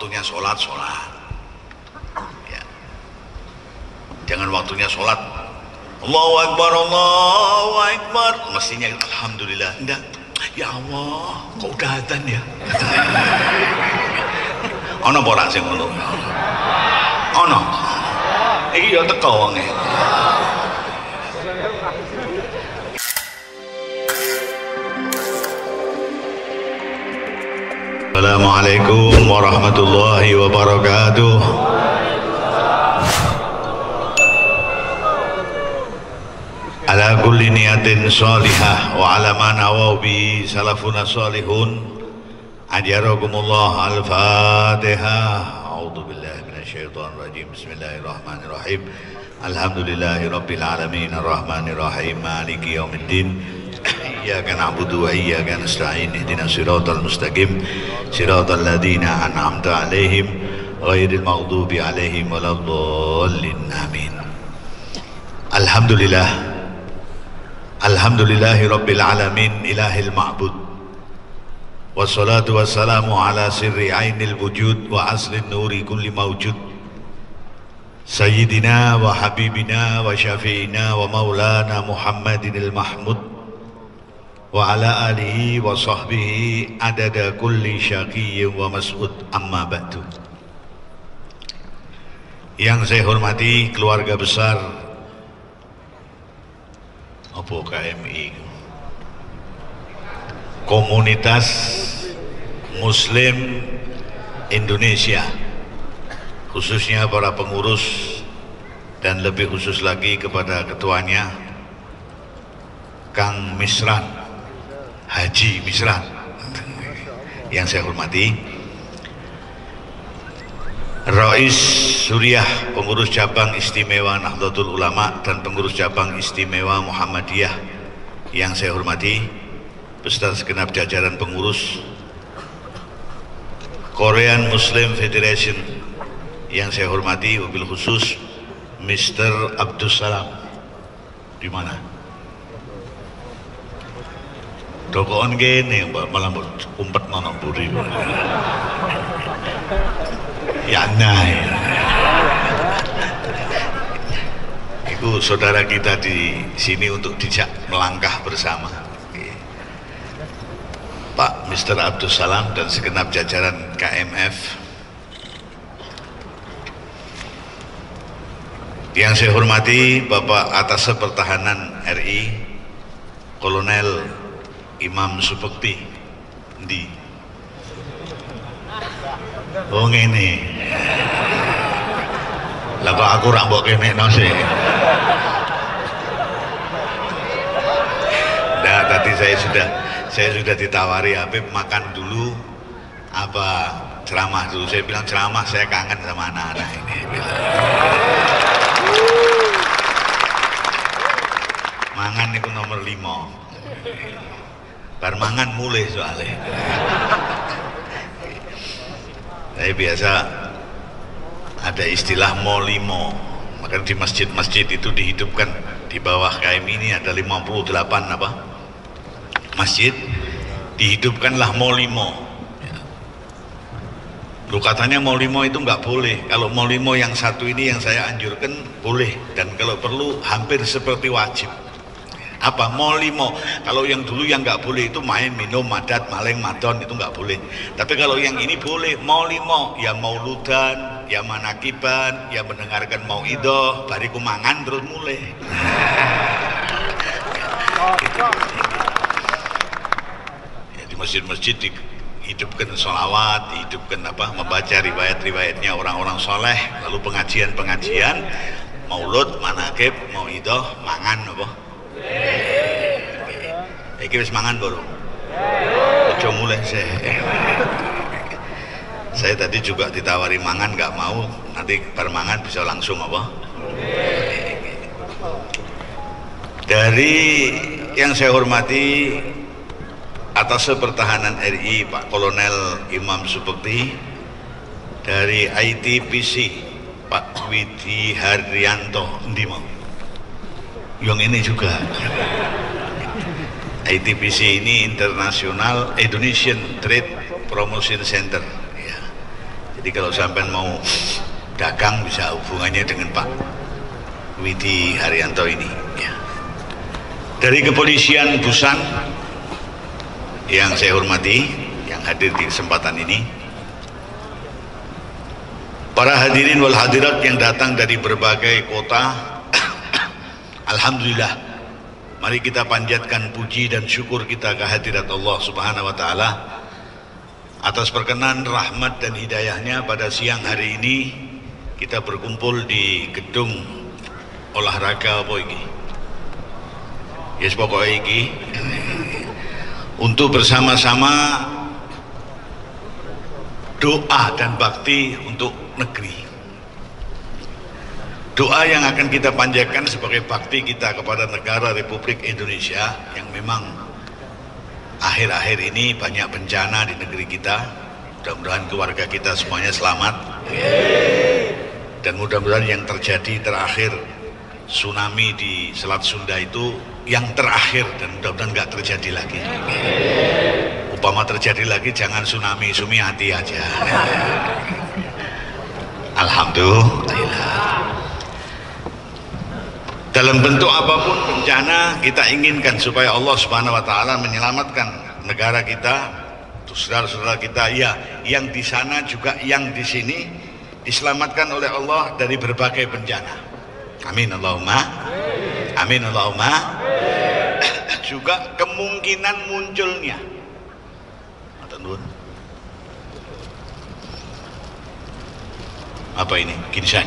waktunya sholat ya. Jangan waktunya sholat Allahu Akbar mestinya alhamdulillah, enggak, ya Allah kok udah adzan ya. Ono ora sing ngono? Ono. Iki ya teko wonge. Assalamualaikum warahmatullahi wabarakatuh. Ala kulli niyatin salihah wa ala ma nawaw bi salafuna salihun. Ajarakumullah al-Fatihah. A'udzu billahi minasyaitonir rajim. Bismillahirrahmanirrahim. Alhamdulillahi rabbil alamin arrahmanir rahim maliki yaumiddin. Iyyaka na'budu wa iyyaka nasta'in. Ihdinas siratal mustaqim. Siratal ladzina an'amta 'alaihim ghairil maghdubi 'alaihim waladdallin. Amin. Alhamdulillah. Alhamdulillahi rabbil alamin ilahil ma'bud. Wassalatu wassalamu ala sirri ainil wujud wa aslin nuri kulli mawjud. Sayyidina wa habibina wa syafi'ina wa maulana Muhammadinil Mahmud wa ala alihi wa sahbihi adada kulli syaqiyyin wa mas'ud, amma ba'du. Yang saya hormati keluarga besar KMI, Komunitas Muslim Indonesia, khususnya para pengurus dan lebih khusus lagi kepada ketuanya Kang Misran, Haji Misran, yang saya hormati, Rais Suriah, pengurus cabang istimewa Nahdlatul Ulama dan pengurus cabang istimewa Muhammadiyah yang saya hormati, beserta segenap jajaran pengurus Korean Muslim Federation yang saya hormati, wabil khusus Mr. Abdussalam. Di mana? Dokoan gini, malah umpet nono buri. Ya naik. Itu saudara kita di sini untuk dijak melangkah bersama. Pak Mr. Abdussalam dan segenap jajaran KMF. Yang saya hormati Bapak Atas Pertahanan RI Kolonel Imam Supekti di oh ngene. Lah kok aku rak mbok kene nase. Nah, tadi saya sudah ditawari Habib makan dulu apa ceramah dulu. Saya bilang ceramah, saya kangen sama anak-anak ini. Mangan itu nomor 5. Bar mangan mulai soalnya. Saya biasa ada istilah molimo, maka di masjid-masjid itu dihidupkan. Di bawah KM ini ada 58 apa masjid, dihidupkanlah molimo. Lu katanya molimo itu nggak boleh. Kalau molimo yang satu ini yang saya anjurkan boleh, dan kalau perlu hampir seperti wajib. Apa molimo? Kalau yang dulu yang nggak boleh itu main, minum, madat, maling, madon, itu nggak boleh. Tapi kalau yang ini boleh, molimo, ya mauludan, ya manakiban, ya mendengarkan mauidoh, bariku mangan terus mulai. Ya, di masjid-masjid dihidupkan sholawat, dihidupkan apa, membaca riwayat-riwayatnya orang-orang soleh, lalu pengajian-pengajian, maulud, manakib, mauidoh, mangan apa. Iki wis mangan baru. Ojo mulai saya tadi juga ditawari mangan nggak mau, nanti permangan bisa langsung apa. Dari yang saya hormati Atas Pertahanan RI Pak Kolonel Imam Supekti, dari ITPC Pak Widi Haryanto Ndimo, yang ini juga ITPC ini International Indonesian Trade Promotion Center ya. Jadi kalau sampean mau dagang bisa hubungannya dengan Pak Widi Haryanto ini ya. Dari kepolisian Busan yang saya hormati, yang hadir di kesempatan ini, para hadirin wal hadirat yang datang dari berbagai kota, alhamdulillah, mari kita panjatkan puji dan syukur kita kehadirat Allah Subhanahu wa taala atas perkenan rahmat dan hidayahnya pada siang hari ini kita berkumpul di gedung olahraga apa iki? Yes, pokoknya iki untuk bersama-sama doa dan bakti untuk negeri. Doa yang akan kita panjatkan sebagai bakti kita kepada negara Republik Indonesia yang memang akhir-akhir ini banyak bencana di negeri kita. Mudah-mudahan keluarga kita semuanya selamat. Dan mudah-mudahan yang terjadi terakhir tsunami di Selat Sunda itu yang terakhir, dan mudah-mudahan nggak terjadi lagi. Upama terjadi lagi jangan tsunami Sumiati aja. Alhamdulillah. Dalam bentuk apapun bencana kita inginkan supaya Allah Subhanahu wa taala menyelamatkan negara kita, saudara-saudara kita ya, yang di sana juga yang di sini diselamatkan oleh Allah dari berbagai bencana. Amin Allahumma. Amin Allahumma. Juga kemungkinan munculnya apa ini? Ginseng.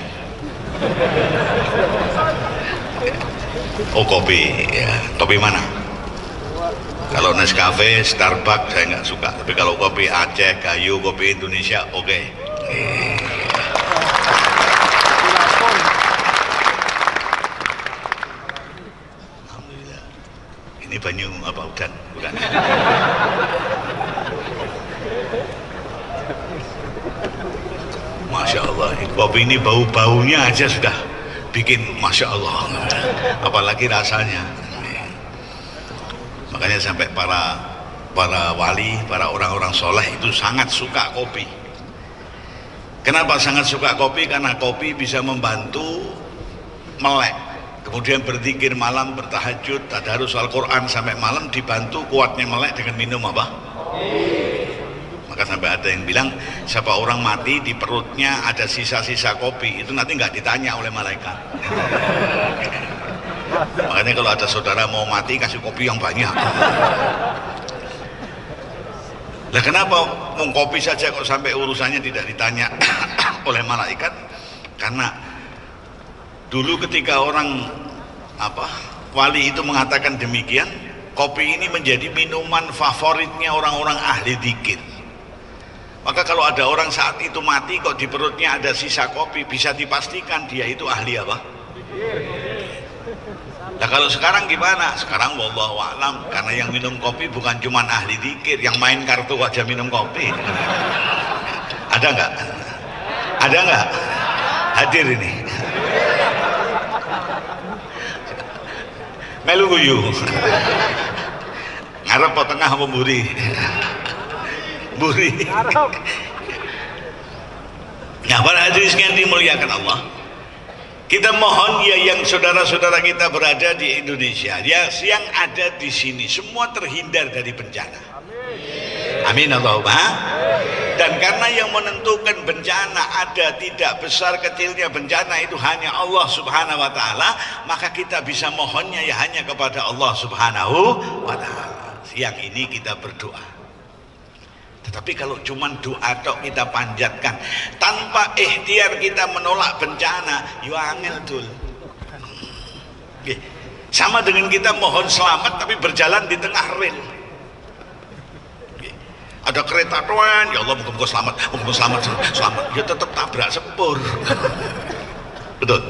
Oh, kopi ya. Kopi mana? Kalau Nescafe, Starbucks saya nggak suka, tapi kalau kopi Aceh, Gayo, kopi Indonesia oke. Alhamdulillah. Ini banyu apa udan? Bukan. Masya Allah, kopi ini bau-baunya aja sudah bikin Masya Allah, apalagi rasanya. Makanya sampai para wali, para orang-orang soleh itu sangat suka kopi. Kenapa sangat suka kopi? Karena kopi bisa membantu melek, kemudian berzikir malam, bertahajud, tadarus Al-Quran sampai malam, dibantu kuatnya melek dengan minum apa? Maka sampai ada yang bilang siapa orang mati di perutnya ada sisa-sisa kopi, itu nanti nggak ditanya oleh malaikat. Makanya kalau ada saudara mau mati kasih kopi yang banyak. Nah, kenapa mau kopi saja kok sampai urusannya tidak ditanya oleh malaikat? Karena dulu ketika orang wali itu mengatakan demikian, kopi ini menjadi minuman favoritnya orang-orang ahli dzikir. Maka kalau ada orang saat itu mati kok di perutnya ada sisa kopi, bisa dipastikan dia itu ahli apa? Nah, kalau sekarang gimana? Sekarang wallahu a'lam, karena yang minum kopi bukan cuma ahli dzikir, yang main kartu aja minum kopi. Ada nggak? Ada nggak? Hadir ini. Melu guyu. Ngarep po tengah apa mburi? Buri. Nah, para hadirin sekalian dimuliakan Allah, kita mohon ya yang saudara-saudara kita berada di Indonesia, ya yang ada di sini semua terhindar dari bencana. Amin Allahumma. Dan karena yang menentukan bencana ada tidak besar kecilnya bencana itu hanya Allah Subhanahu wa taala, maka kita bisa mohonnya ya hanya kepada Allah Subhanahu wa taala. Siang ini kita berdoa. Tetapi kalau cuma doa tok kita panjatkan tanpa ikhtiar kita menolak bencana, yo angel dul. Sama dengan kita mohon selamat tapi berjalan di tengah rel. Ada kereta tuan, ya Allah muka-muka selamat, selamat, ya tetap tabrak sepur. Betul.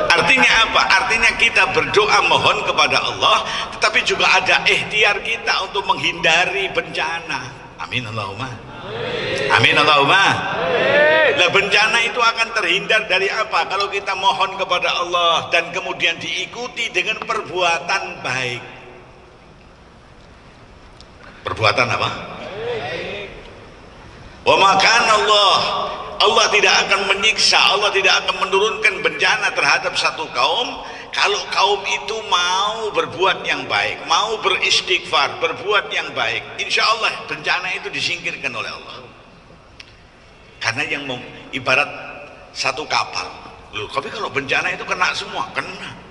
Artinya apa? Artinya kita berdoa mohon kepada Allah, tetapi juga ada ikhtiar kita untuk menghindari bencana. Amin Allahumma. Amin Allahumma. Nah, bencana itu akan terhindar dari apa? Kalau kita mohon kepada Allah dan kemudian diikuti dengan perbuatan baik. Perbuatan apa? Wa ma kana Allah Allah tidak akan menyiksa, Allah tidak akan menurunkan bencana terhadap satu kaum kalau kaum itu mau berbuat yang baik, mau beristighfar, berbuat yang baik. Insya Allah bencana itu disingkirkan oleh Allah. Karena yang ibarat satu kapal. Loh, tapi kalau bencana itu kena semua, kena.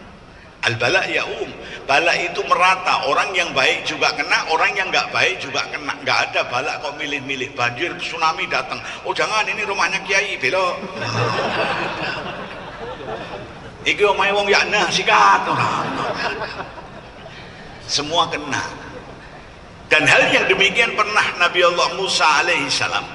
Al-bala ya'um, bala itu merata, orang yang baik juga kena, orang yang nggak baik juga kena. Nggak ada bala kok milih-milih. Banjir, tsunami datang, oh jangan, ini rumahnya kiai, belok. Iki omahe wong yakna sikat. Semua kena. Dan hal yang demikian pernah Nabi Allah Musa alaihissalam.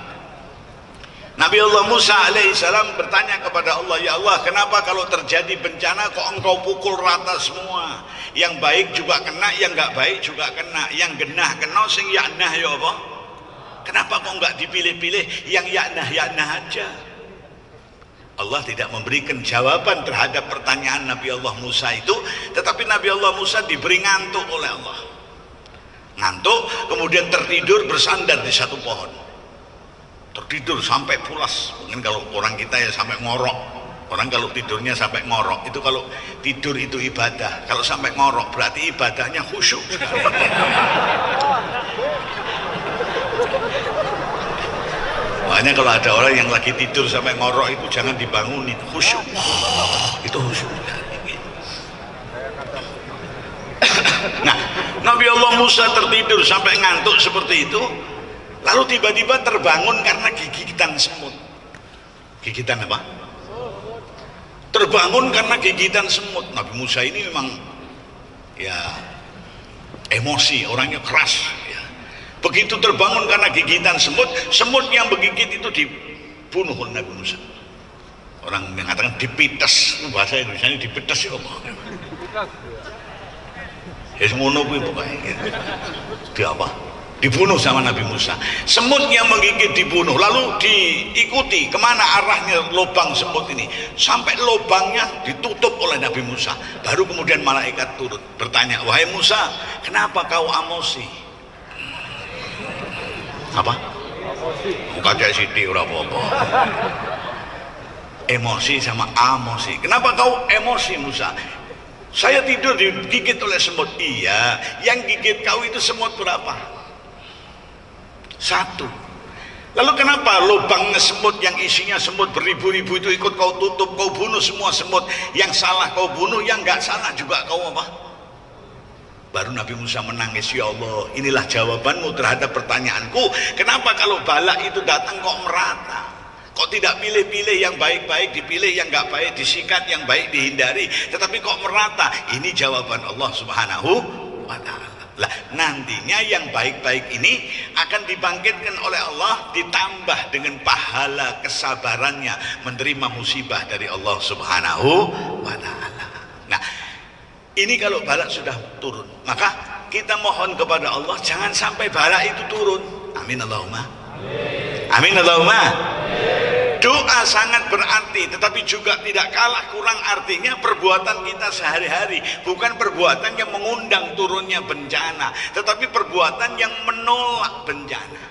Nabi Allah Musa alaihissalam bertanya kepada Allah, ya Allah, kenapa kalau terjadi bencana kok engkau pukul rata semua? Yang baik juga kena, yang nggak baik juga kena, yang genah kena, sing yaknah ya apa? Kenapa kok nggak dipilih-pilih yang yaknah aja? Allah tidak memberikan jawaban terhadap pertanyaan Nabi Allah Musa itu, tetapi Nabi Allah Musa diberi ngantuk oleh Allah. Ngantuk, kemudian tertidur bersandar di satu pohon. Tertidur sampai pulas. Mungkin kalau orang kita ya sampai ngorok. Orang kalau tidurnya sampai ngorok, itu kalau tidur itu ibadah. Kalau sampai ngorok berarti ibadahnya khusyuk. Makanya kalau ada orang yang lagi tidur sampai ngorok itu jangan dibangunin, khusyuk. Itu khusyuk. Nah, Nabi Allah Musa tertidur sampai ngantuk seperti itu. Lalu tiba-tiba terbangun karena gigitan semut. Gigitan apa? Terbangun karena gigitan semut. Nabi Musa ini memang ya emosi, orangnya keras ya. Begitu terbangun karena gigitan semut, semut yang menggigit itu dibunuh oleh Nabi Musa. Orang mengatakan dipites, bahasa Indonesia ini dipites ya Allah. Ya semono kuwi pokoke. Di apa? Dibunuh sama Nabi Musa. Semut yang menggigit dibunuh, lalu diikuti kemana arahnya lubang semut ini, sampai lubangnya ditutup oleh Nabi Musa. Baru kemudian malaikat turun bertanya, wahai Musa, kenapa kau emosi? Apa? Bukan kayak siti ora apa-apa. Emosi sama amosi. Kenapa kau emosi Musa? Saya tidur digigit oleh semut. Iya, yang gigit kau itu semut berapa? Satu. Lalu kenapa lubangnya semut yang isinya semut beribu-ribu itu ikut kau tutup, kau bunuh semua semut? Yang salah kau bunuh, yang nggak salah juga kau apa? Baru Nabi Musa menangis, ya Allah, inilah jawabanmu terhadap pertanyaanku. Kenapa kalau bala itu datang kok merata? Kok tidak pilih-pilih, yang baik-baik dipilih, yang nggak baik disikat, yang baik dihindari, tetapi kok merata? Ini jawaban Allah Subhanahu wa Ta'ala. Lah, nantinya yang baik-baik ini akan dibangkitkan oleh Allah, ditambah dengan pahala kesabarannya menerima musibah dari Allah Subhanahu wa Ta'ala. Nah, ini kalau bala sudah turun, maka kita mohon kepada Allah jangan sampai bala itu turun. Amin Allahumma. Amin Allahumma. Doa sangat berarti, tetapi juga tidak kalah kurang artinya perbuatan kita sehari-hari. Bukan perbuatan yang mengundang turunnya bencana, tetapi perbuatan yang menolak bencana.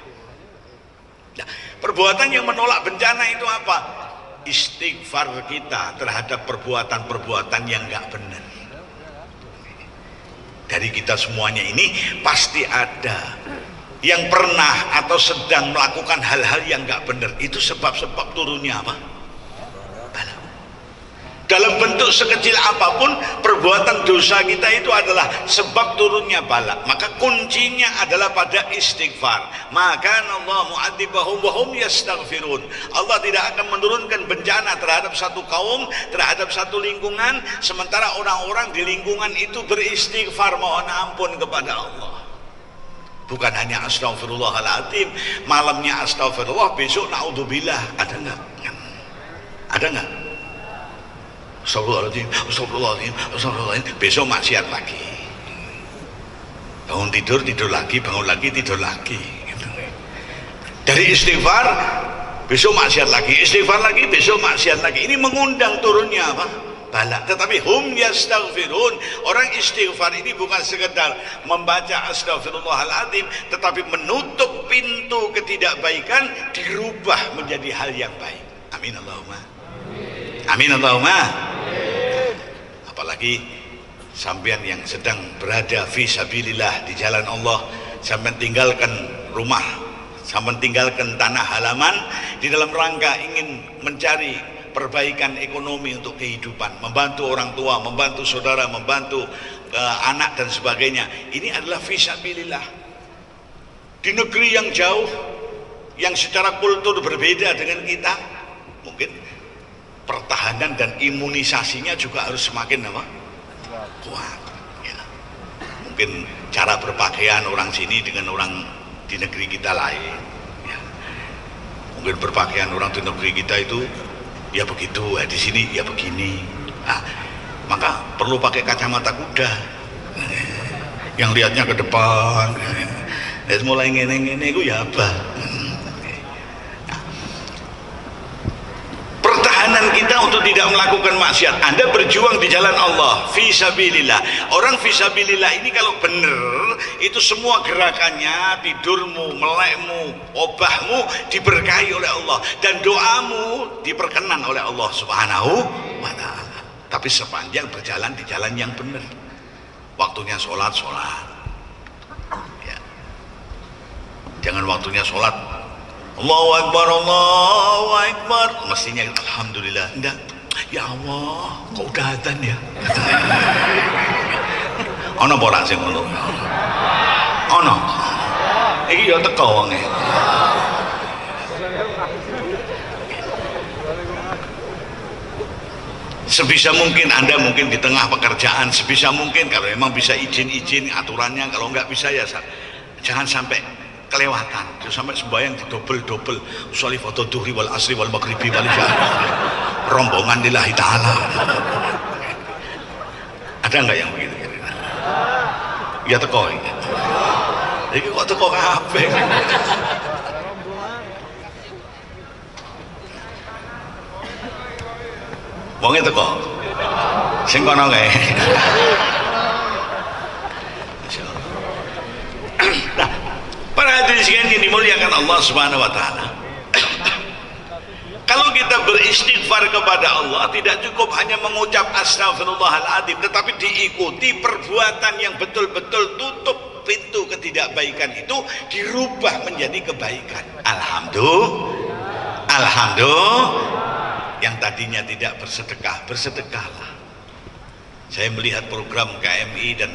Nah, perbuatan yang menolak bencana itu apa? Istighfar kita terhadap perbuatan-perbuatan yang nggak benar. Dari kita semuanya ini pasti ada yang pernah atau sedang melakukan hal-hal yang nggak benar. Itu sebab-sebab turunnya apa? Bala. Dalam bentuk sekecil apapun perbuatan dosa kita itu adalah sebab turunnya bala. Maka kuncinya adalah pada istighfar. Maka Allah mu'adzibahum wa hum yastaghfirun. Allah tidak akan menurunkan bencana terhadap satu kaum, terhadap satu lingkungan, sementara orang-orang di lingkungan itu beristighfar mohon ampun kepada Allah. Bukan hanya astagfirullahaladzim, malamnya astagfirullah, besok naudzubillah. Ada nggak? Ada nggak? Astagfirullahaladzim, astagfirullahaladzim, astagfirullahaladzim. Besok maksiat lagi. Bangun tidur, tidur lagi, bangun lagi, tidur lagi. Dari istighfar, besok maksiat lagi, istighfar lagi, besok maksiat lagi. Ini mengundang turunnya apa? Bala. Tetapi hum yastaghfirun, orang istighfar ini bukan sekedar membaca astagfirullahaladzim, tetapi menutup pintu ketidakbaikan dirubah menjadi hal yang baik. Amin Allahumma. Amin Allahumma. Apalagi sampean yang sedang berada fi sabilillah di jalan Allah, sampean tinggalkan rumah, sampean tinggalkan tanah halaman di dalam rangka ingin mencari perbaikan ekonomi untuk kehidupan, membantu orang tua, membantu saudara, membantu anak dan sebagainya. Ini adalah fi sabilillah. Di negeri yang jauh, yang secara kultur berbeda dengan kita, mungkin pertahanan dan imunisasinya juga harus semakin apa? Kuat. Ya. Mungkin cara berpakaian orang sini dengan orang di negeri kita lain. Ya. Mungkin berpakaian orang di negeri kita itu ya begitu, di sini ya begini. Nah, maka perlu pakai kacamata kuda. Yang lihatnya ke depan. Mulai ngene-ngene itu ya apa? Pertahanan kita untuk tidak melakukan maksiat. Anda berjuang di jalan Allah, fi sabilillah. Orang fi sabilillah ini kalau benar, itu semua gerakannya, tidurmu, melekmu, obahmu diberkahi oleh Allah, dan doamu diperkenan oleh Allah Subhanahu wa ta'ala. Tapi sepanjang berjalan di jalan yang benar. Waktunya sholat, ya. Jangan waktunya sholat Allahu Akbar, mestinya alhamdulillah. Enggak, ya Allah, kok udah adzan ya? Ono apa ora sing ngono? Ono. Iki ya teko wonge. Sebisa mungkin Anda mungkin di tengah pekerjaan, sebisa mungkin kalau memang bisa izin aturannya, kalau enggak bisa ya jangan sampai kelewatan. Terus sampai sembahyang di double sholli foto duhri wal asri wal maghribi wal isya, rombongan lillahi ta'ala. Ada nggak yang begitu? Ya teko ini kok teko kabeh. Wonge teko sing kono kae. Para hadirin sekalian yang dimuliakan Allah Subhanahu wa taala. Kalau kita beristighfar kepada Allah, tidak cukup hanya mengucap astagfirullahaladzim, tetapi diikuti perbuatan yang betul-betul tutup pintu ketidakbaikan itu, dirubah menjadi kebaikan. Alhamdulillah. Yang tadinya tidak bersedekah, bersedekahlah. Saya melihat program KMI dan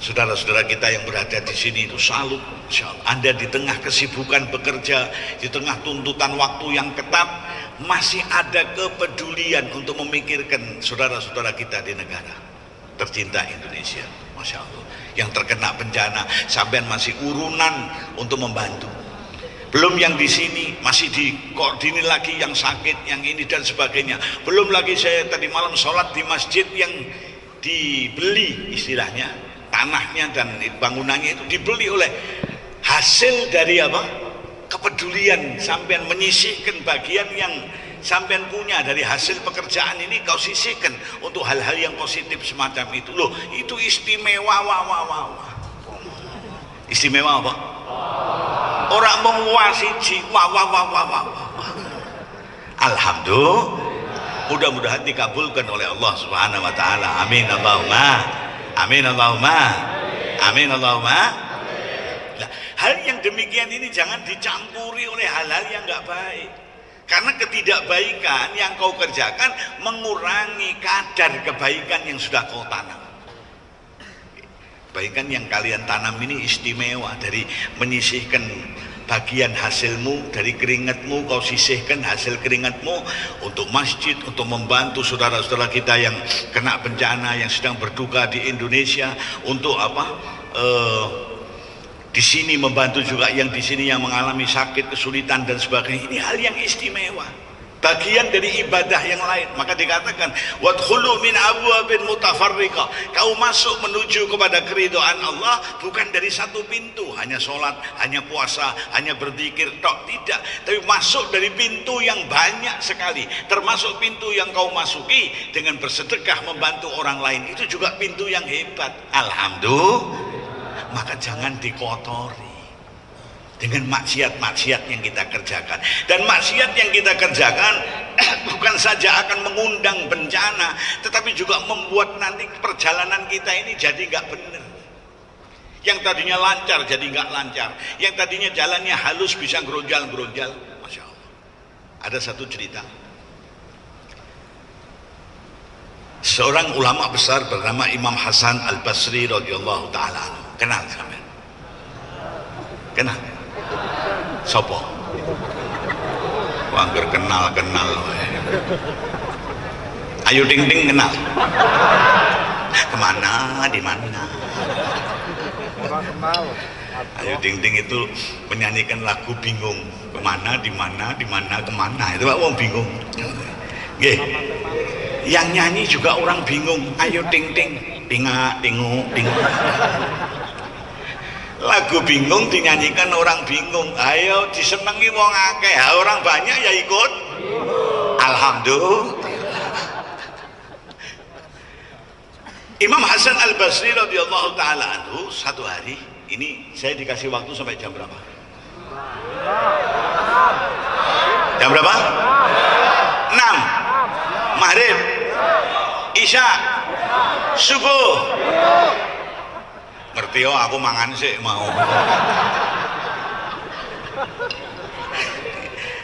saudara-saudara kita yang berada di sini itu salut. Anda di tengah kesibukan bekerja, di tengah tuntutan waktu yang ketat, masih ada kepedulian untuk memikirkan saudara-saudara kita di negara tercinta Indonesia. Masya Allah. Yang terkena bencana, sampean masih urunan untuk membantu. Belum yang di sini masih dikoordinir lagi yang sakit, yang ini dan sebagainya. Belum lagi saya tadi malam sholat di masjid yang dibeli istilahnya, tanahnya dan bangunannya itu dibeli oleh hasil dari apa? Kepedulian sampean menyisihkan bagian yang sampean punya dari hasil pekerjaan ini, kau sisihkan untuk hal-hal yang positif semacam itu. Loh, itu istimewa. Istimewa apa? Orang menguasai Alhamdulillah. Mudah-mudahan dikabulkan oleh Allah Subhanahu wa taala. Amin Allahumma. Amin Allahumma. Amin Allahumma. Nah, hal yang demikian ini jangan dicampuri oleh hal-hal yang enggak baik. Karena ketidakbaikan yang kau kerjakan mengurangi kadar kebaikan yang sudah kau tanam. Kebaikan yang kalian tanam ini istimewa, dari menyisihkan bagian hasilmu dari keringatmu, kau sisihkan hasil keringatmu untuk masjid, untuk membantu saudara-saudara kita yang kena bencana, yang sedang berduka di Indonesia, untuk apa? Di sini membantu juga yang di sini yang mengalami sakit, kesulitan dan sebagainya. Ini hal yang istimewa, bagian dari ibadah yang lain. Maka dikatakan wadkhulu min abwabin mutafarriqah, kau masuk menuju kepada keridhaan Allah bukan dari satu pintu, hanya sholat, hanya puasa, hanya berzikir tok, tidak, tapi masuk dari pintu yang banyak sekali. Termasuk pintu yang kau masuki dengan bersedekah, membantu orang lain, itu juga pintu yang hebat. Alhamdulillah. Maka jangan dikotori dengan maksiat-maksiat yang kita kerjakan. Dan maksiat yang kita kerjakan bukan saja akan mengundang bencana, tetapi juga membuat nanti perjalanan kita ini jadi nggak benar. Yang tadinya lancar jadi nggak lancar, yang tadinya jalannya halus bisa geronjal-geronjal. Masya Allah. Ada satu cerita, seorang ulama besar bernama Imam Hasan Al Basri radhiyallahu taala. Kenal sampean? Kenal? Sopo? Wah, kenal. Ayu Ting Ting kenal? Kemana? Di mana? Orang kenal. Ayu Ting Ting itu menyanyikan lagu bingung. Kemana? Di mana? Di mana? Kemana? Itu Pak wong bingung. Nggih. Yang nyanyi juga orang bingung. Ayu Ting Ting, tingak, tingu. Lagu bingung dinyanyikan orang bingung. Ayo disenengi wong akeh, orang banyak ya ikut. Alhamdulillah. Imam Hasan Al Basri radhiyallahu taala anhu satu hari ini, saya dikasih waktu sampai jam berapa? Jam berapa? 6. Maghrib, Isya, subuh. Ngerti yo, aku mangan sih mau.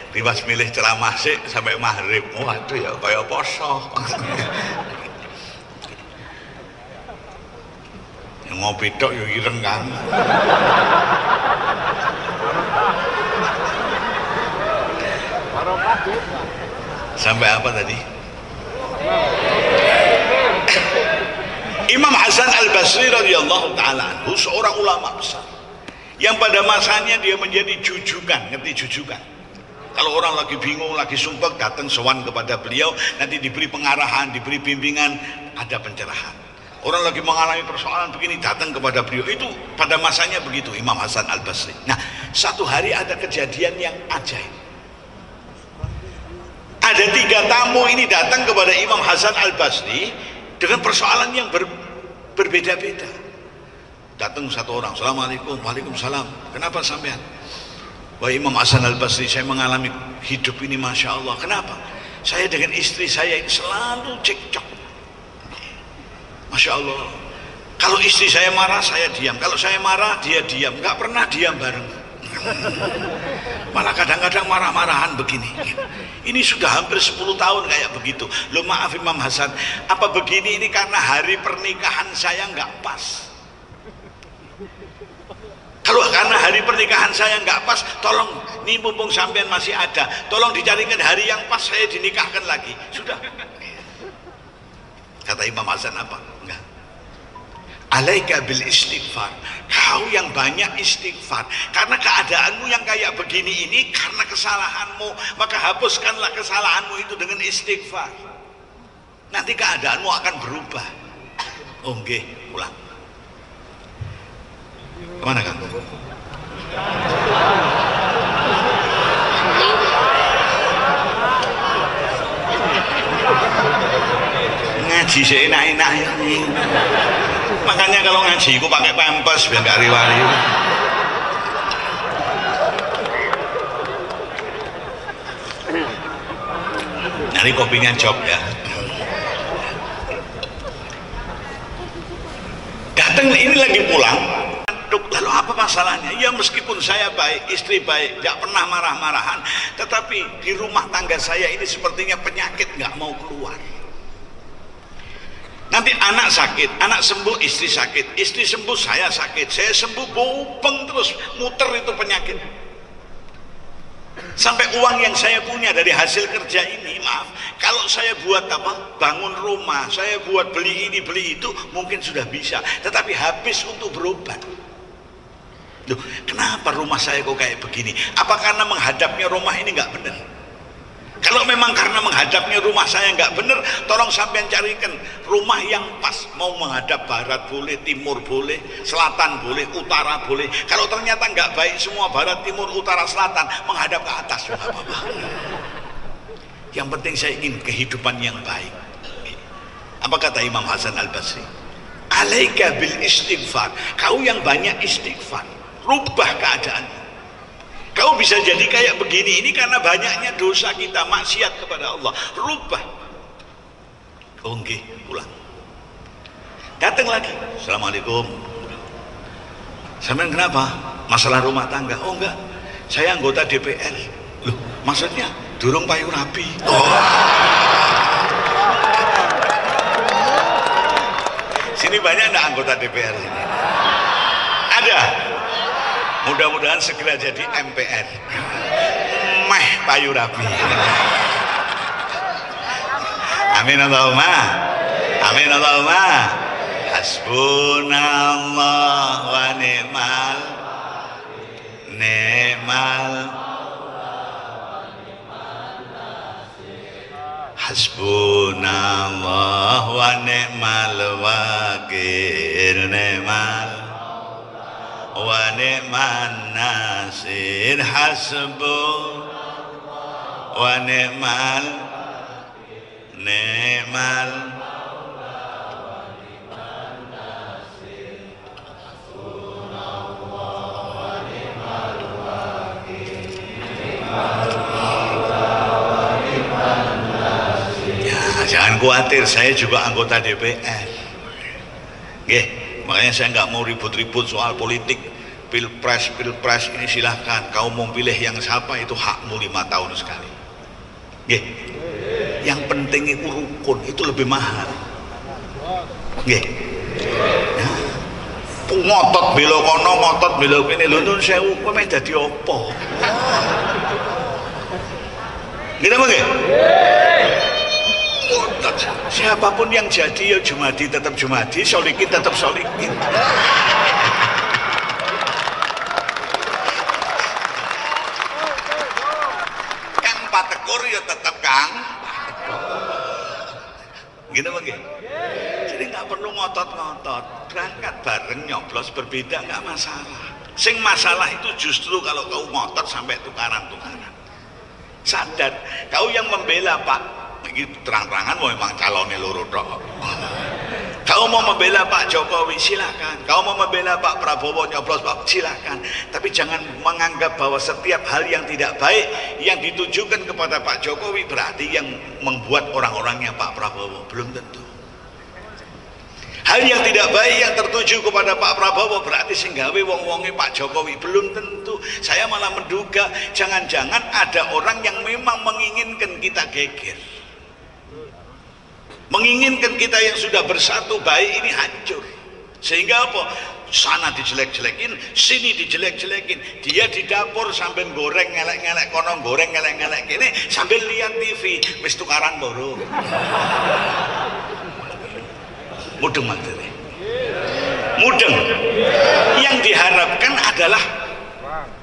Tiba milih ceramah sih sampai maghrib. Waduh ya kayak poso. Ngopi tok yo ireng kan. Sampai apa tadi? Imam Hasan Al Basri radhiyallahu taala anhu seorang ulama besar yang pada masanya dia menjadi jujukan. Ngerti jujukan? Kalau orang lagi bingung, lagi sumpek, datang sowan kepada beliau, nanti diberi pengarahan, diberi bimbingan, ada pencerahan. Orang lagi mengalami persoalan begini, datang kepada beliau. Itu pada masanya begitu Imam Hasan Al Basri. Nah, satu hari ada kejadian yang ajaib. Ada 3 tamu ini datang kepada Imam Hasan Al Basri dengan persoalan yang berbeda-beda. Datang satu orang, Assalamualaikum, Waalaikumsalam. Kenapa sampean? Wah Imam Hasan Al Basri, saya mengalami hidup ini Masya Allah. Kenapa? Saya dengan istri saya ini selalu cekcok. Masya Allah. Kalau istri saya marah, saya diam. Kalau saya marah, dia diam. Nggak pernah diam bareng. Malah kadang-kadang marah-marahan begini. Ini sudah hampir 10 tahun kayak begitu. Loh maaf Imam Hasan, apa begini ini karena hari pernikahan saya nggak pas? Kalau karena hari pernikahan saya nggak pas, tolong, nih mumpung sampean masih ada, tolong dicarikan hari yang pas saya dinikahkan lagi. Sudah. Kata Imam Hasan apa? Enggak. Alaika bil istighfar. Kau yang banyak istighfar. Karena keadaanmu yang kayak begini ini karena kesalahanmu, maka hapuskanlah kesalahanmu itu dengan istighfar. Nanti keadaanmu akan berubah. Oh nggih, pulang. Kemana Kang? Ngaji seenak-enak ini. Makanya kalau ngaji aku pakai pampers biar gak riwari. Nanti kopinya job ya. Datang ini lagi pulang. Lalu apa masalahnya? Ya meskipun saya baik, istri baik, gak pernah marah-marahan, tetapi di rumah tangga saya ini sepertinya penyakit gak mau keluar. Nanti anak sakit, anak sembuh, istri sakit, istri sembuh, saya sakit, saya sembuh, bopeng terus, muter itu penyakit. Sampai uang yang saya punya dari hasil kerja ini, maaf, kalau saya buat apa, bangun rumah, saya buat beli ini, beli itu, mungkin sudah bisa, tetapi habis untuk berobat. Loh, kenapa rumah saya kok kayak begini? Apa karena menghadapnya rumah ini nggak benar? Kalau memang karena menghadapnya rumah saya nggak benar, tolong sampean carikan rumah yang pas. Mau menghadap barat boleh, timur boleh, selatan boleh, utara boleh. Kalau ternyata nggak baik semua barat, timur, utara, selatan, menghadap ke atas nggak apa-apa. Yang penting saya ingin kehidupan yang baik. Apa kata Imam Hasan Al Basri? Alaika bil istighfar. Kau yang banyak istighfar, rubah keadaanmu. Kau bisa jadi kayak begini ini karena banyaknya dosa kita, maksiat kepada Allah. Rubah. Oh nggih, pulang. Datang lagi. Assalamualaikum. Sampean kenapa? Masalah rumah tangga. Oh enggak, saya anggota DPR. Loh, maksudnya durung payu rapi. Oh. Sini banyak enggak anggota DPR ini? Ada. Mudah-mudahan segera jadi MPR. Meh payu rapi. Amin Allahumma. Amin Allahumma. Hasbunallah wa ni'mal Hasbunallah wa ni'mal wakil, ni'mal wa ni'man nasir. Hasbunallah wa ni'mal jangan khawatir, saya juga anggota DPR. Nggih, makanya saya nggak mau ribut-ribut soal politik. Pilpres ini silahkan. Kau mau pilih yang siapa itu hakmu 5 tahun sekali. Nggih. Yang penting itu rukun, itu lebih mahal. Nggih. Nah, ngotot bela kono, ngotot bela kene. Lho nun sewu kowe meh dadi apa? Gitu nggih? Siapapun yang jadi ya Jumadi tetap Jumadi, Solikin tetap Solikin. Kang Patekur ya tetap Kang. Gitu bagi. Jadi nggak perlu ngotot-ngotot, berangkat bareng nyoblos berbeda nggak masalah. Sing masalah itu justru kalau kau ngotot sampai tukaran-tukaran. Sadar, kau yang membela Pak. Begitu terang-terangan memang calonnya loro tok. Kau mau membela Pak Jokowi silakan, kau mau membela Pak Prabowo nyoblos Pak silakan, tapi jangan menganggap bahwa setiap hal yang tidak baik yang ditujukan kepada Pak Jokowi berarti yang membuat orang-orangnya Pak Prabowo. Belum tentu. Hal yang tidak baik yang tertuju kepada Pak Prabowo berarti singgawe wong-wonge Pak Jokowi. Belum tentu. Saya malah menduga jangan-jangan ada orang yang memang menginginkan kita geger, menginginkan kita yang sudah bersatu baik ini hancur. Sehingga apa? Sana dijelek-jelekin, sini dijelek-jelekin. Dia di dapur sambil goreng ngelek-ngelek kono, goreng ngelek-ngelek ini sambil lihat TV, wis tukaran boro. Mudeng materi. Mudeng. Yang diharapkan adalah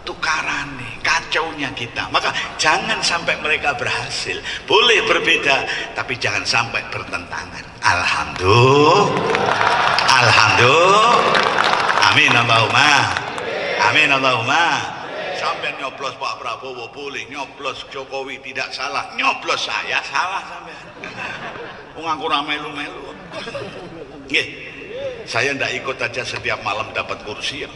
tukaran nih, kacaunya kita. Maka jangan sampai mereka berhasil. Boleh berbeda, tapi jangan sampai bertentangan. Alhamdulillah. Alhamdulillah. Amin Allahumma. Amin Allahumma. Sampai nyoblos Pak Prabowo boleh, nyoblos Jokowi tidak salah, nyoblos saya salah sampai. Wong aku ora melu-melu. Nggih. Saya ndak ikut aja setiap malam dapat kursi ya.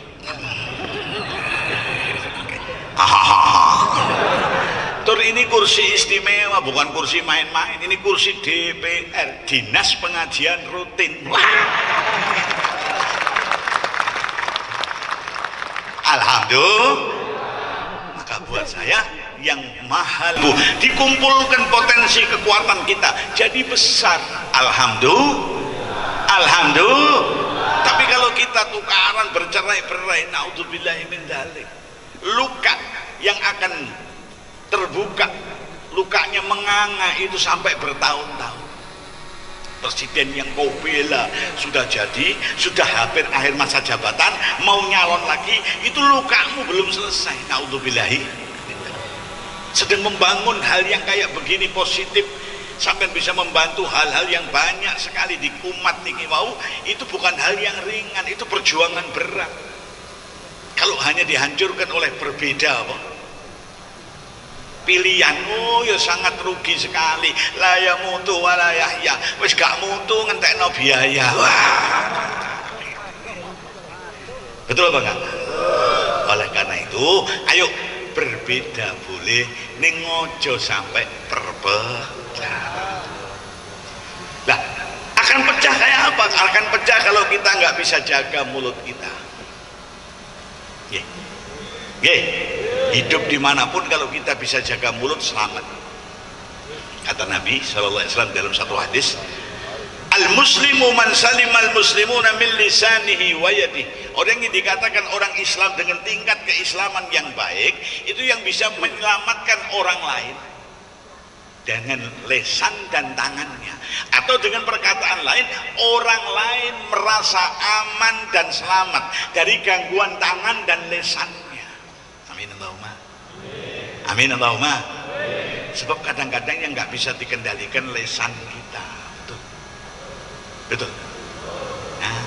Tur ini kursi istimewa, bukan kursi main-main. Ini kursi DPR, Dinas Pengajian Rutin. Alhamdulillah. Maka buat saya yang mahal dikumpulkan potensi kekuatan kita jadi besar. Alhamdulillah. Alhamdulillah. Tapi kalau kita tukaran bercerai-berai, naudzubillahi min dzalik, luka yang akan terbuka, lukanya menganga itu sampai bertahun-tahun. Presiden yang kau bela sudah jadi, sudah hampir akhir masa jabatan, mau nyalon lagi, itu lukamu belum selesai. Naudzubillahi. Sedang membangun hal yang kayak begini positif, sampai bisa membantu hal-hal yang banyak sekali di umat niki mau, itu bukan hal yang ringan, itu perjuangan berat. Kalau hanya dihancurkan oleh berbeda apa? Pilihan, oh ya sangat rugi sekali. La ya mutu wa la yahya. Wis gak mutu ngentekno biaya. Wah. Betul apa enggak? Oleh karena itu, ayo berbeda boleh, ning ojo sampai perpecahan. Lah, akan pecah kayak apa? Akan pecah kalau kita nggak bisa jaga mulut kita. Hidup dimanapun kalau kita bisa jaga mulut selamat. Kata Nabi SAW dalam satu hadis, al-muslimu man salimal muslimuna min lisanihi wa yadihi. Orang yang dikatakan orang Islam dengan tingkat keislaman yang baik, itu yang bisa menyelamatkan orang lain dengan lesan dan tangannya, atau dengan perkataan lain, orang lain merasa aman dan selamat dari gangguan tangan dan lesannya. Amin Allahumma. Amin Allahumma. Sebab kadang-kadang yang nggak bisa dikendalikan lesan kita. Betul. Nah,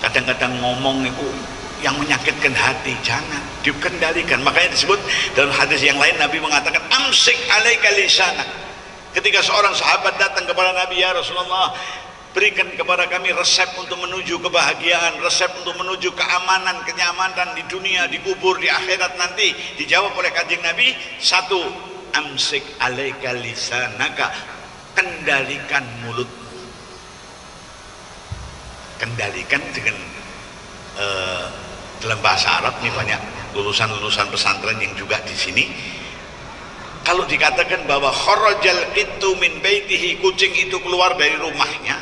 kadang-kadang ngomong itu yang menyakitkan hati, jangan dikendalikan. Makanya disebut dalam hadis yang lain, Nabi mengatakan amsik alaika lisanak. Ketika seorang sahabat datang kepada Nabi, ya Rasulullah, berikan kepada kami resep untuk menuju kebahagiaan, resep untuk menuju keamanan, kenyamanan di dunia, di kubur, di akhirat nanti. Dijawab oleh kanjeng Nabi, satu, amsik alaika lisanaka, kendalikan mulut. Kendalikan dengan dalam bahasa Arab, ini banyak lulusan-lulusan pesantren yang juga di sini. Kalau dikatakan bahwa kharajal qittu min baitihi, kucing itu keluar dari rumahnya,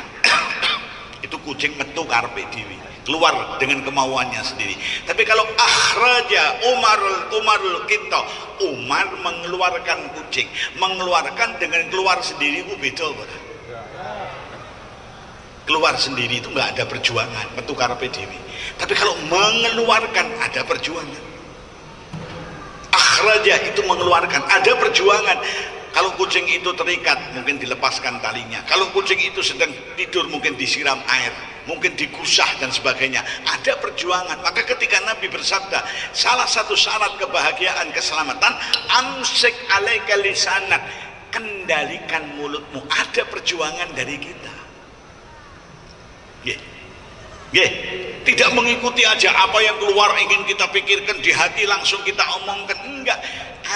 itu kucing metu karpe dewi, keluar dengan kemauannya sendiri. Tapi kalau akhraja umarul qitta, Umar mengeluarkan kucing, mengeluarkan dengan keluar sendiri itu beda. Keluar sendiri itu nggak ada perjuangan, metu karepe dhewe. Tapi kalau mengeluarkan ada perjuangan. Akhraja itu mengeluarkan, ada perjuangan. Kalau kucing itu terikat, mungkin dilepaskan talinya. Kalau kucing itu sedang tidur, mungkin disiram air, mungkin dikusah dan sebagainya. Ada perjuangan. Maka ketika Nabi bersabda, salah satu syarat kebahagiaan, keselamatan, amsik alaika lisanak, kendalikan mulutmu. Ada perjuangan dari kita. Tidak mengikuti aja apa yang keluar ingin kita pikirkan di hati langsung kita omongkan, enggak.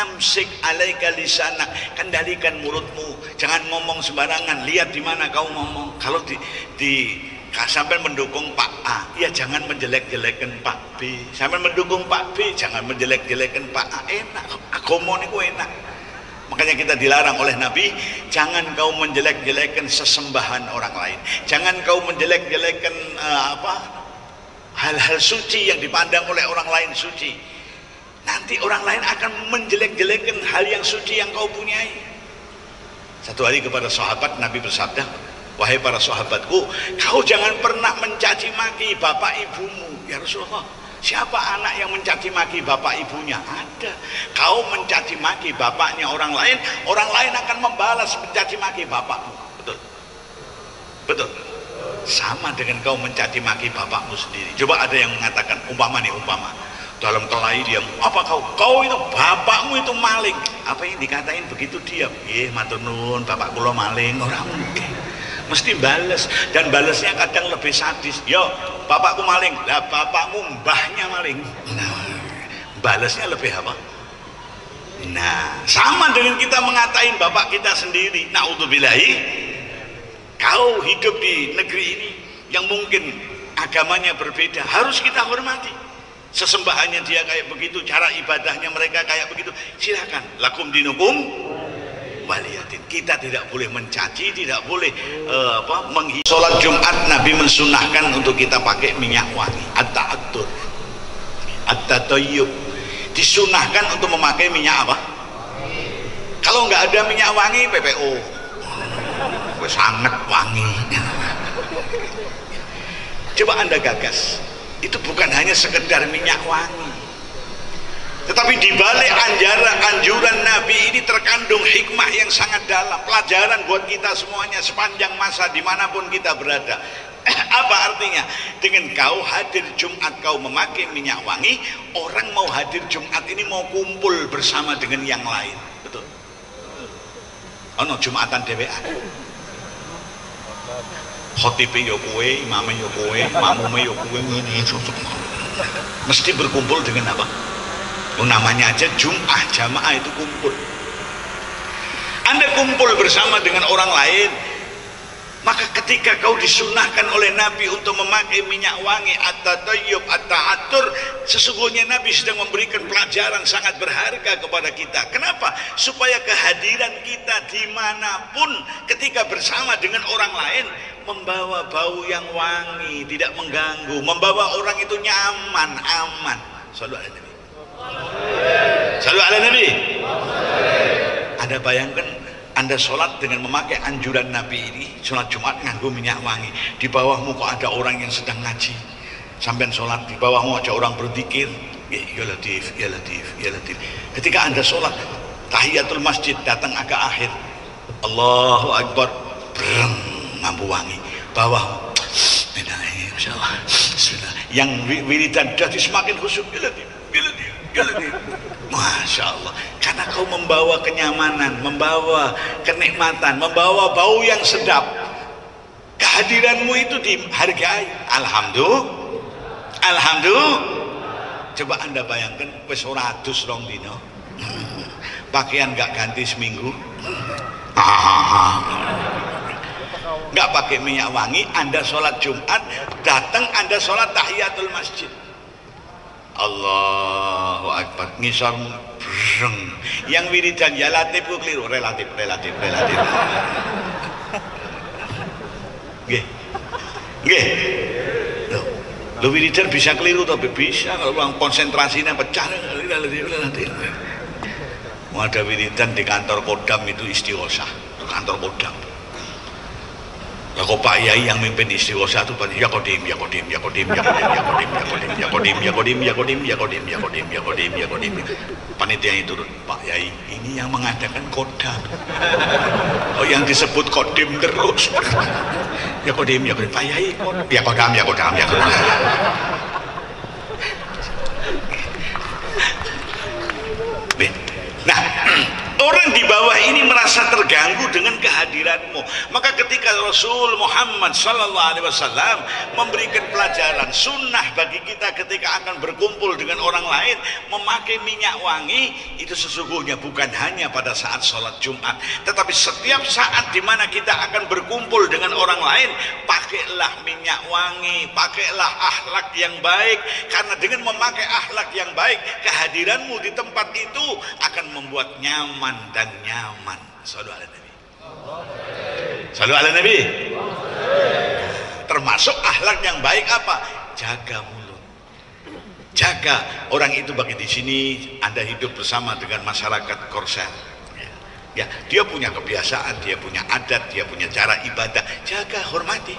Amsik alaika lisanak, kendalikan mulutmu, jangan ngomong sembarangan. Lihat di mana kau ngomong. Kalau sampai mendukung Pak A, ya jangan menjelek-jelekan Pak B. Sampai mendukung Pak B, jangan menjelek-jelekan Pak A. Enak, agama niku enak. Makanya kita dilarang oleh Nabi, jangan kau menjelek-jelekan sesembahan orang lain, jangan kau menjelek-jelekan hal-hal suci yang dipandang oleh orang lain suci. Nanti orang lain akan menjelek-jelekan hal yang suci yang kau punyai. Satu hari kepada sahabat Nabi bersabda, wahai para sahabatku, kau jangan pernah mencaci maki bapak ibumu. Ya Rasulullah, siapa anak yang mencaci maki bapak ibunya? Ada. Kau mencaci maki bapaknya orang lain akan membalas mencaci maki bapakmu. Betul? Betul? Sama dengan kau mencaci maki bapakmu sendiri. Coba ada yang mengatakan, umpama dalam kelahi dia, apa kau itu bapakmu itu maling. Apa yang dikatain begitu diam? Matur nuwun, bapak kula maling. Orang mungkin mesti balas, dan balasnya kadang lebih sadis. Yo, bapakku maling, lah bapakmu mbahnya maling. Nah, balasnya lebih apa? Nah, sama dengan kita mengatain bapak kita sendiri. Naudzubillahi, kau hidup di negeri ini yang mungkin agamanya berbeda, harus kita hormati. Sesembahannya dia kayak begitu, cara ibadahnya mereka kayak begitu, silakan. Lakum dinukum waliyatin. Kita tidak boleh mencaci, tidak boleh sholat Jumat Nabi mensunahkan untuk kita pakai minyak wangi, at-ta'attur, at-tatayyub. Disunahkan untuk memakai minyak apa? Kalau nggak ada minyak wangi, PPO sangat wangi. Coba Anda gagas, itu bukan hanya sekedar minyak wangi, tetapi di balik anjuran Nabi ini terkandung hikmah yang sangat dalam, pelajaran buat kita semuanya sepanjang masa dimanapun kita berada. Apa artinya? Dengan kau hadir Jumat kau memakai minyak wangi, orang mau hadir Jumat ini mau kumpul bersama dengan yang lain. Betul? Ono Jumatan dhewean. Khotibe yo kowe, imame yo kowe, makmume yo kowe, ngene. Mesti berkumpul dengan apa? Namanya aja Jum'ah, jamaah itu kumpul. Anda kumpul bersama dengan orang lain, maka ketika kau disunahkan oleh Nabi untuk memakai minyak wangi at-tatayyub, at-ta'attur, sesungguhnya Nabi sedang memberikan pelajaran sangat berharga kepada kita. Kenapa? Supaya kehadiran kita dimanapun ketika bersama dengan orang lain membawa bau yang wangi, tidak mengganggu, membawa orang itu nyaman, aman. Shallallahu alaihi Nabi. Shallallahu alaihi Nabi. Anda bayangkan Anda sholat dengan memakai anjuran Nabi ini, sholat Jumat nganggo minyak wangi, di bawahmu kok ada orang yang sedang ngaji, sampai sholat di bawahmu ada orang berzikir, ya Latif, ya Latif, ya Latif. Ketika Anda sholat tahiyatul masjid datang agak akhir, Allahu Akbar, breng, mampu wangi, bawah, Bismillah, Bismillah. Yang wiridan jadi semakin khusyuk, ya Latif, ya Latif, ya Latif. Masya Allah, karena kau membawa kenyamanan, membawa kenikmatan, membawa bau yang sedap, kehadiranmu itu dihargai. Alhamdulillah, alhamdulillah. Coba Anda bayangkan wis 100 rong dino pakaian gak ganti seminggu, gak pakai minyak wangi, Anda sholat Jumat, datang Anda sholat tahiyatul masjid, Allahu Akbar, ngisarmu breng, yang wiridan ya Latif ku keliru, relatif. Nggih. Lo wiridan bisa keliru tapi bisa kalau orang konsentrasinya pecah. Mau ada wiridan di kantor Kodam itu istighosah, kantor Kodam. Lah kok Pak Yai yang mimpin istighosah itu ya Kodim, ya Kodim, ya Kodim, ya Kodim, ya Kodim, ya Kodim, ya Kodim, ya Kodim, ya Kodim, ya Kodim, ya Kodim, ya Kodim, ya Kodim. Panitia itu turun, Pak Yai ini yang mengadakan Kodam. Oh yang disebut Kodim terus. Ya Kodim, ya Kodim, Pak Yai, ya Kodam, ya Kodam, ya Kodam. Nah, orang di bawah ini merasa terganggu dengan kehadiranmu. Maka ketika Rasul Muhammad sallallahu alaihi wasallam memberikan pelajaran sunnah bagi kita ketika akan berkumpul dengan orang lain, memakai minyak wangi itu sesungguhnya bukan hanya pada saat sholat Jumat, tetapi setiap saat di mana kita akan berkumpul dengan orang lain, pakailah minyak wangi, pakailah akhlak yang baik, karena dengan memakai akhlak yang baik, kehadiranmu di tempat itu akan membuat nyaman dan nyaman. Sallu ala Nabi. Sallu ala Nabi. Termasuk akhlak yang baik apa? Jaga mulut. Jaga orang itu bagi di sini Anda hidup bersama dengan masyarakat Korsel. Ya, dia punya kebiasaan, dia punya adat, dia punya cara ibadah. Jaga, hormati.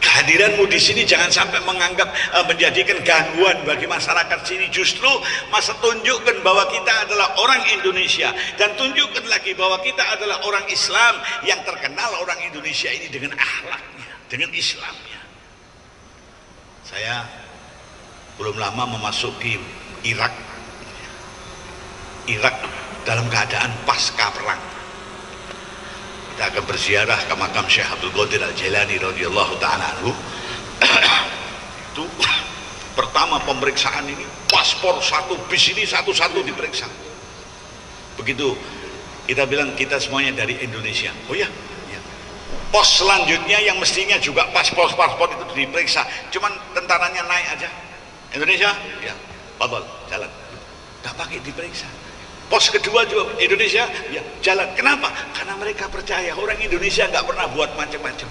Kehadiranmu di sini jangan sampai menganggap menjadikan gangguan bagi masyarakat sini. Justru masa tunjukkan bahwa kita adalah orang Indonesia, dan tunjukkan lagi bahwa kita adalah orang Islam yang terkenal orang Indonesia ini dengan akhlaknya, dengan Islamnya. Saya belum lama memasuki Irak dalam keadaan pasca perang. Kita akan berziarah ke makam Syekh Abdul Qadir Al-Jailani radhiyallahu ta'ala anhu. Itu pertama pemeriksaan ini, paspor satu bis ini satu-satu diperiksa. Begitu kita bilang kita semuanya dari Indonesia, oh ya, ya. Pos selanjutnya yang mestinya juga paspor itu diperiksa, cuman tentaranya naik aja. Indonesia, ya, fadhol, jalan, nggak pakai diperiksa. Pos kedua juga Indonesia, ya jalan. Kenapa? Karena mereka percaya orang Indonesia nggak pernah buat macam-macam.